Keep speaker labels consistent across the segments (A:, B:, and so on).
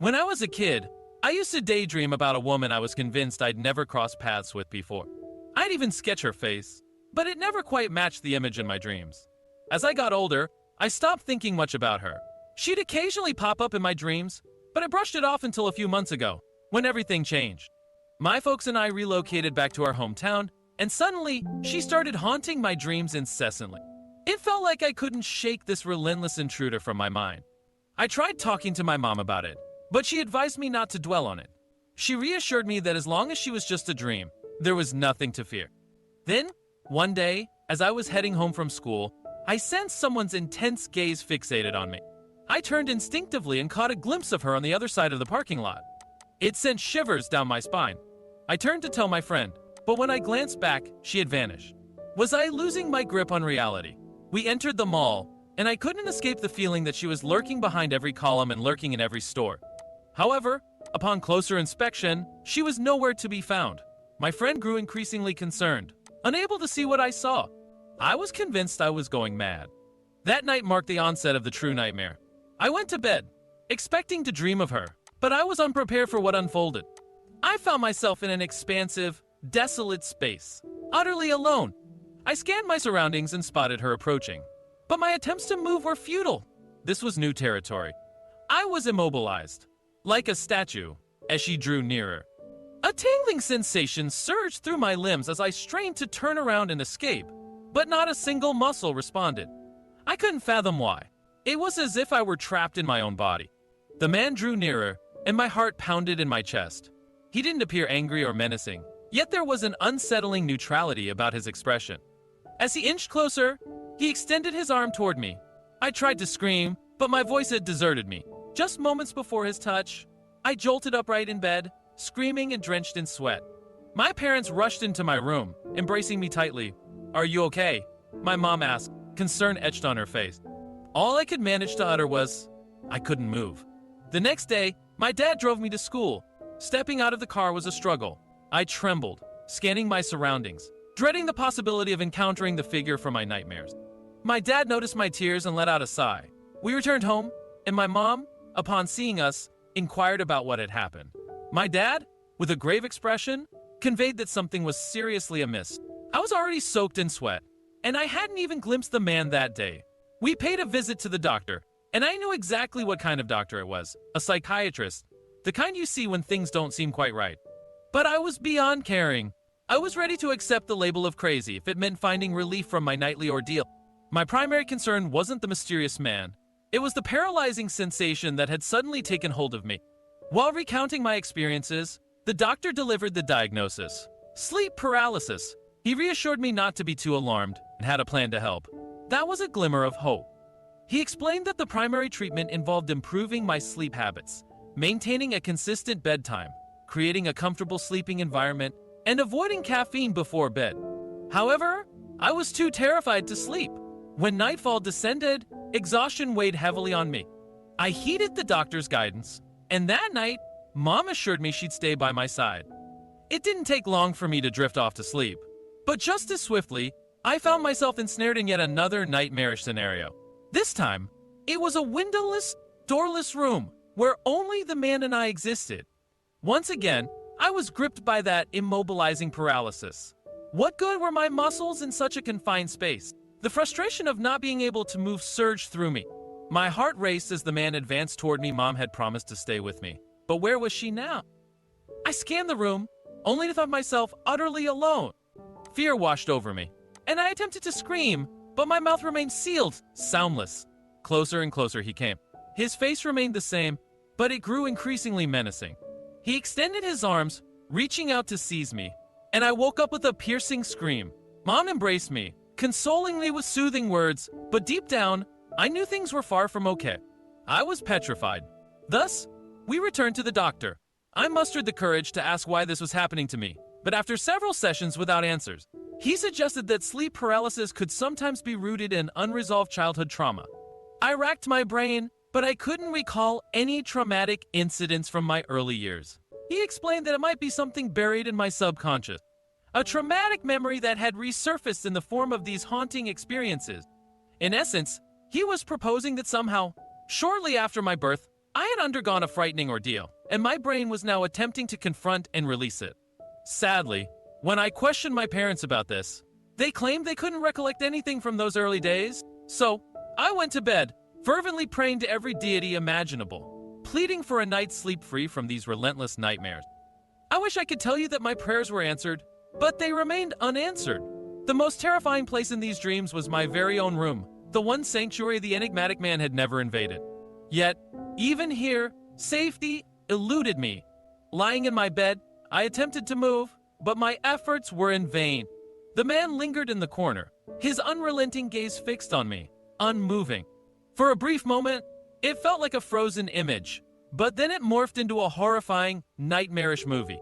A: When I was a kid, I used to daydream about a woman I was convinced I'd never crossed paths with before. I'd even sketch her face, but it never quite matched the image in my dreams. As I got older, I stopped thinking much about her. She'd occasionally pop up in my dreams, but I brushed it off until a few months ago, when everything changed. My folks and I relocated back to our hometown, and suddenly, she started haunting my dreams incessantly. It felt like I couldn't shake this relentless intruder from my mind. I tried talking to my mom about it, but she advised me not to dwell on it. She reassured me that as long as she was just a dream, there was nothing to fear. Then, one day, as I was heading home from school, I sensed someone's intense gaze fixated on me. I turned instinctively and caught a glimpse of her on the other side of the parking lot. It sent shivers down my spine. I turned to tell my friend, but when I glanced back, she had vanished. Was I losing my grip on reality? We entered the mall, and I couldn't escape the feeling that she was lurking behind every column and lurking in every store. However, upon closer inspection, she was nowhere to be found. My friend grew increasingly concerned, unable to see what I saw. I was convinced I was going mad. That night marked the onset of the true nightmare. I went to bed, expecting to dream of her, but I was unprepared for what unfolded. I found myself in an expansive, desolate space, utterly alone. I scanned my surroundings and spotted her approaching, but my attempts to move were futile. This was new territory. I was immobilized, like a statue, as she drew nearer. A tingling sensation surged through my limbs as I strained to turn around and escape, but not a single muscle responded. I couldn't fathom why. It was as if I were trapped in my own body. The man drew nearer, and my heart pounded in my chest. He didn't appear angry or menacing, yet there was an unsettling neutrality about his expression. As he inched closer, he extended his arm toward me. I tried to scream, but my voice had deserted me. Just moments before his touch, I jolted upright in bed, screaming and drenched in sweat. My parents rushed into my room, embracing me tightly. "Are you okay?" my mom asked, concern etched on her face. All I could manage to utter was, "I couldn't move." The next day, my dad drove me to school. Stepping out of the car was a struggle. I trembled, scanning my surroundings, dreading the possibility of encountering the figure from my nightmares. My dad noticed my tears and let out a sigh. We returned home, and my mom, upon seeing us, inquired about what had happened. My dad, with a grave expression, conveyed that something was seriously amiss. I was already soaked in sweat, and I hadn't even glimpsed the man that day. We paid a visit to the doctor, and I knew exactly what kind of doctor it was, a psychiatrist, the kind you see when things don't seem quite right. But I was beyond caring. I was ready to accept the label of crazy if it meant finding relief from my nightly ordeal. My primary concern wasn't the mysterious man. It was the paralyzing sensation that had suddenly taken hold of me. While recounting my experiences, the doctor delivered the diagnosis: sleep paralysis. He reassured me not to be too alarmed and had a plan to help. That was a glimmer of hope. He explained that the primary treatment involved improving my sleep habits, maintaining a consistent bedtime, creating a comfortable sleeping environment, and avoiding caffeine before bed. However, I was too terrified to sleep. When nightfall descended, exhaustion weighed heavily on me. I heeded the doctor's guidance, and that night, Mom assured me she'd stay by my side. It didn't take long for me to drift off to sleep, but just as swiftly, I found myself ensnared in yet another nightmarish scenario. This time, it was a windowless, doorless room where only the man and I existed. Once again, I was gripped by that immobilizing paralysis. What good were my muscles in such a confined space? The frustration of not being able to move surged through me. My heart raced as the man advanced toward me. Mom had promised to stay with me, but where was she now? I scanned the room, only to find myself utterly alone. Fear washed over me, and I attempted to scream, but my mouth remained sealed, soundless. Closer and closer he came. His face remained the same, but it grew increasingly menacing. He extended his arms, reaching out to seize me, and I woke up with a piercing scream. Mom embraced me, consoling me with soothing words, but deep down, I knew things were far from okay. I was petrified. Thus, we returned to the doctor. I mustered the courage to ask why this was happening to me, but after several sessions without answers, he suggested that sleep paralysis could sometimes be rooted in unresolved childhood trauma. I racked my brain, but I couldn't recall any traumatic incidents from my early years. He explained that it might be something buried in my subconscious, a traumatic memory that had resurfaced in the form of these haunting experiences. In essence, he was proposing that somehow, shortly after my birth, I had undergone a frightening ordeal, and my brain was now attempting to confront and release it. Sadly, when I questioned my parents about this, they claimed they couldn't recollect anything from those early days. So, I went to bed, fervently praying to every deity imaginable, pleading for a night sleep free from these relentless nightmares. I wish I could tell you that my prayers were answered, but they remained unanswered. The most terrifying place in these dreams was my very own room, the one sanctuary the enigmatic man had never invaded. Yet, even here, safety eluded me. Lying in my bed, I attempted to move, but my efforts were in vain. The man lingered in the corner, his unrelenting gaze fixed on me, unmoving. For a brief moment, it felt like a frozen image, but then it morphed into a horrifying, nightmarish movie.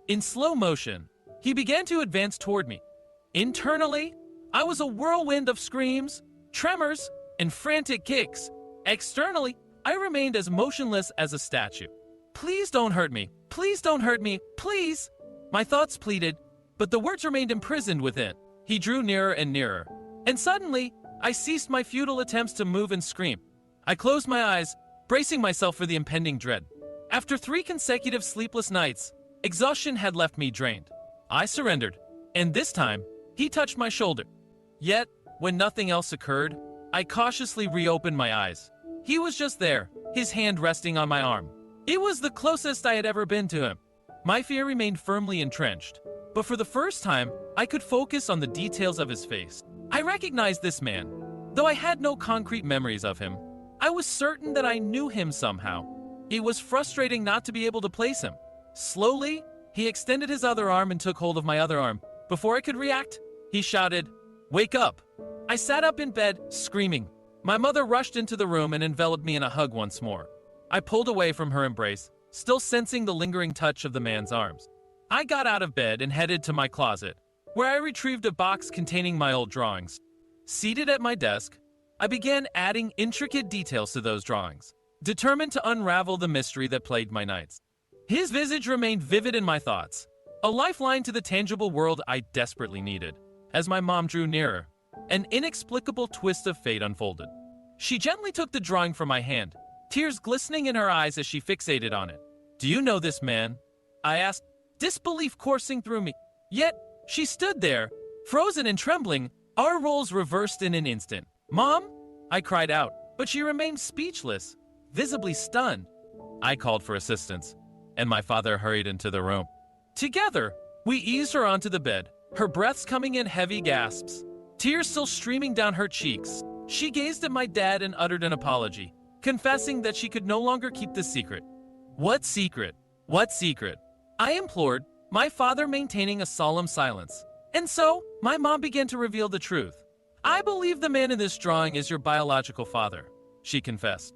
A: In slow motion, he began to advance toward me. Internally, I was a whirlwind of screams, tremors, and frantic kicks. Externally, I remained as motionless as a statue. "Please don't hurt me. Please don't hurt me. Please!" My thoughts pleaded, but the words remained imprisoned within. He drew nearer and nearer, and suddenly, I ceased my futile attempts to move and scream. I closed my eyes, bracing myself for the impending dread. After 3 consecutive sleepless nights, exhaustion had left me drained. I surrendered, and this time, he touched my shoulder. Yet, when nothing else occurred, I cautiously reopened my eyes. He was just there, his hand resting on my arm. It was the closest I had ever been to him. My fear remained firmly entrenched, but for the first time, I could focus on the details of his face. I recognized this man. Though I had no concrete memories of him, I was certain that I knew him somehow. It was frustrating not to be able to place him. Slowly, he extended his other arm and took hold of my other arm. Before I could react, he shouted, "Wake up!" I sat up in bed, screaming. My mother rushed into the room and enveloped me in a hug once more. I pulled away from her embrace, still sensing the lingering touch of the man's arms. I got out of bed and headed to my closet, where I retrieved a box containing my old drawings. Seated at my desk, I began adding intricate details to those drawings, determined to unravel the mystery that plagued my nights. His visage remained vivid in my thoughts, a lifeline to the tangible world I desperately needed. As my mom drew nearer, an inexplicable twist of fate unfolded. She gently took the drawing from my hand, tears glistening in her eyes as she fixated on it. "Do you know this man?" I asked, disbelief coursing through me. Yet, she stood there, frozen and trembling, our roles reversed in an instant. "Mom?" I cried out, but she remained speechless, visibly stunned. I called for assistance, and my father hurried into the room. Together, we eased her onto the bed, her breaths coming in heavy gasps, tears still streaming down her cheeks. She gazed at my dad and uttered an apology, confessing that she could no longer keep the secret. "What secret? What secret?" I implored, my father maintaining a solemn silence. And so, my mom began to reveal the truth. "I believe the man in this drawing is your biological father," she confessed.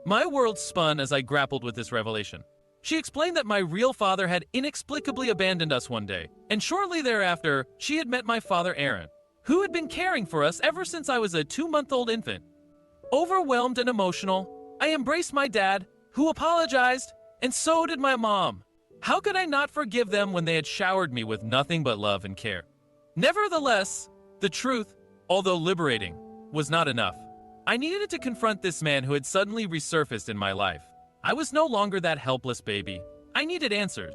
A: My world spun as I grappled with this revelation. She explained that my real father had inexplicably abandoned us one day, and shortly thereafter, she had met my father Aaron, who had been caring for us ever since I was a 2-month-old infant. Overwhelmed and emotional, I embraced my dad, who apologized, and so did my mom. How could I not forgive them when they had showered me with nothing but love and care? Nevertheless, the truth, although liberating, was not enough. I needed to confront this man who had suddenly resurfaced in my life. I was no longer that helpless baby. I needed answers.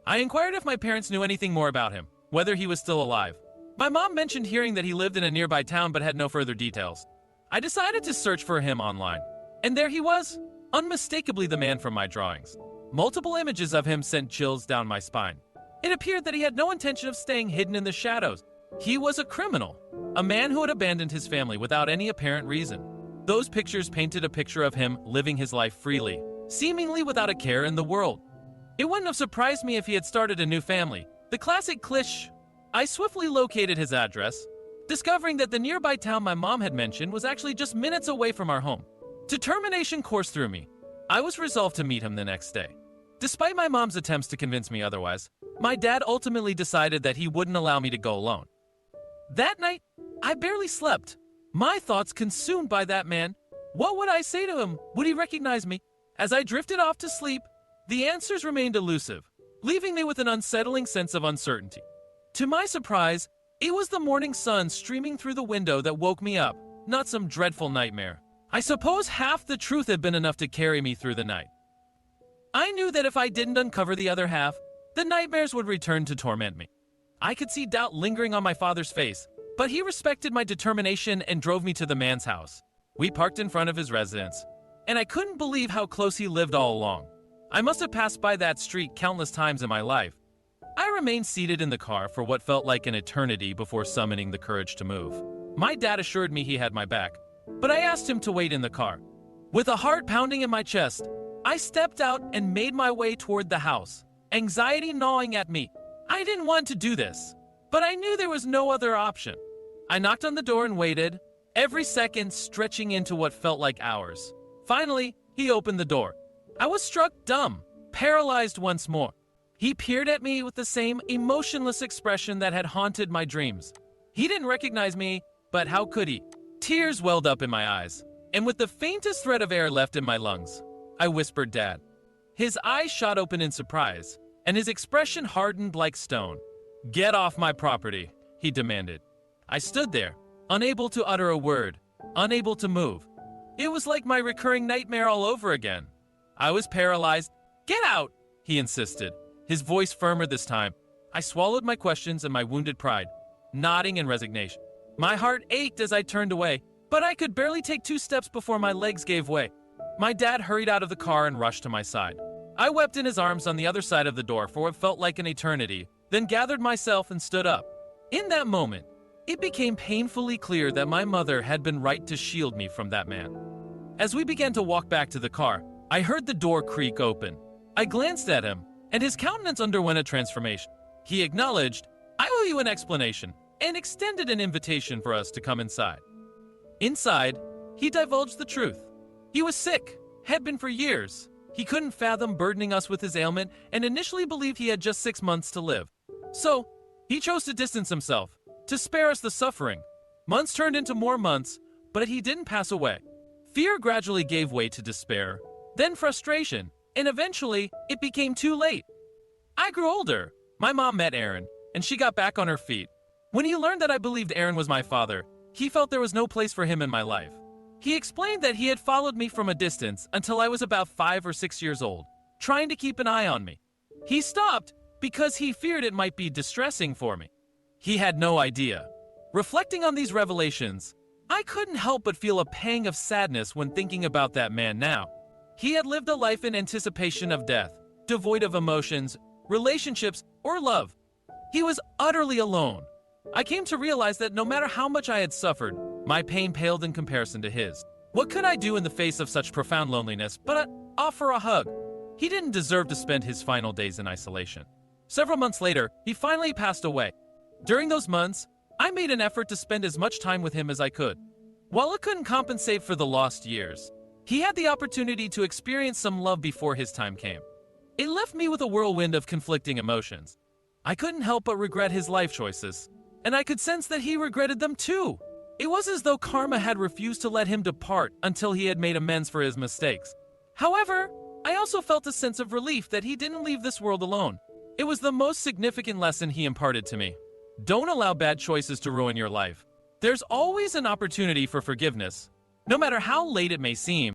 A: I inquired if my parents knew anything more about him, whether he was still alive. My mom mentioned hearing that he lived in a nearby town but had no further details. I decided to search for him online. And there he was, unmistakably the man from my drawings. Multiple images of him sent chills down my spine. It appeared that he had no intention of staying hidden in the shadows. He was a criminal, a man who had abandoned his family without any apparent reason. Those pictures painted a picture of him living his life freely, seemingly without a care in the world. It wouldn't have surprised me if he had started a new family. The classic cliché. I swiftly located his address, discovering that the nearby town my mom had mentioned was actually just minutes away from our home. Determination coursed through me. I was resolved to meet him the next day. Despite my mom's attempts to convince me otherwise, my dad ultimately decided that he wouldn't allow me to go alone. That night, I barely slept, my thoughts consumed by that man. What would I say to him? Would he recognize me? As I drifted off to sleep, the answers remained elusive, leaving me with an unsettling sense of uncertainty. To my surprise, it was the morning sun streaming through the window that woke me up, not some dreadful nightmare. I suppose half the truth had been enough to carry me through the night. I knew that if I didn't uncover the other half, the nightmares would return to torment me. I could see doubt lingering on my father's face, but he respected my determination and drove me to the man's house. We parked in front of his residence, and I couldn't believe how close he lived all along. I must have passed by that street countless times in my life. I remained seated in the car for what felt like an eternity before summoning the courage to move. My dad assured me he had my back, but I asked him to wait in the car. With a heart pounding in my chest, I stepped out and made my way toward the house, anxiety gnawing at me. I didn't want to do this, but I knew there was no other option. I knocked on the door and waited, every second stretching into what felt like hours. Finally, he opened the door. I was struck dumb, paralyzed once more. He peered at me with the same emotionless expression that had haunted my dreams. He didn't recognize me, but how could he? Tears welled up in my eyes, and with the faintest thread of air left in my lungs, I whispered, "Dad." His eyes shot open in surprise, and his expression hardened like stone. "Get off my property," he demanded. I stood there, unable to utter a word, unable to move. It was like my recurring nightmare all over again. I was paralyzed. "Get out," he insisted, his voice firmer this time. I swallowed my questions and my wounded pride, nodding in resignation. My heart ached as I turned away, but I could barely take 2 steps before my legs gave way. My dad hurried out of the car and rushed to my side. I wept in his arms on the other side of the door for what felt like an eternity, then gathered myself and stood up. In that moment, it became painfully clear that my mother had been right to shield me from that man. As we began to walk back to the car, I heard the door creak open. I glanced at him, and his countenance underwent a transformation. He acknowledged, "I owe you an explanation," and extended an invitation for us to come inside. Inside, he divulged the truth. He was sick, had been for years. He couldn't fathom burdening us with his ailment and initially believed he had just 6 months to live. So, he chose to distance himself, to spare us the suffering. Months turned into more months, but he didn't pass away. Fear gradually gave way to despair, then frustration, and eventually, it became too late. I grew older. My mom met Aaron, and she got back on her feet. When he learned that I believed Aaron was my father, he felt there was no place for him in my life. He explained that he had followed me from a distance until I was about 5 or 6 years old, trying to keep an eye on me. He stopped because he feared it might be distressing for me. He had no idea. Reflecting on these revelations, I couldn't help but feel a pang of sadness when thinking about that man now. He had lived a life in anticipation of death, devoid of emotions, relationships, or love. He was utterly alone. I came to realize that no matter how much I had suffered, my pain paled in comparison to his. What could I do in the face of such profound loneliness but offer a hug? He didn't deserve to spend his final days in isolation. Several months later, he finally passed away. During those months, I made an effort to spend as much time with him as I could. While it couldn't compensate for the lost years, he had the opportunity to experience some love before his time came. It left me with a whirlwind of conflicting emotions. I couldn't help but regret his life choices, and I could sense that he regretted them too. It was as though karma had refused to let him depart until he had made amends for his mistakes. However, I also felt a sense of relief that he didn't leave this world alone. It was the most significant lesson he imparted to me. Don't allow bad choices to ruin your life. There's always an opportunity for forgiveness, no matter how late it may seem.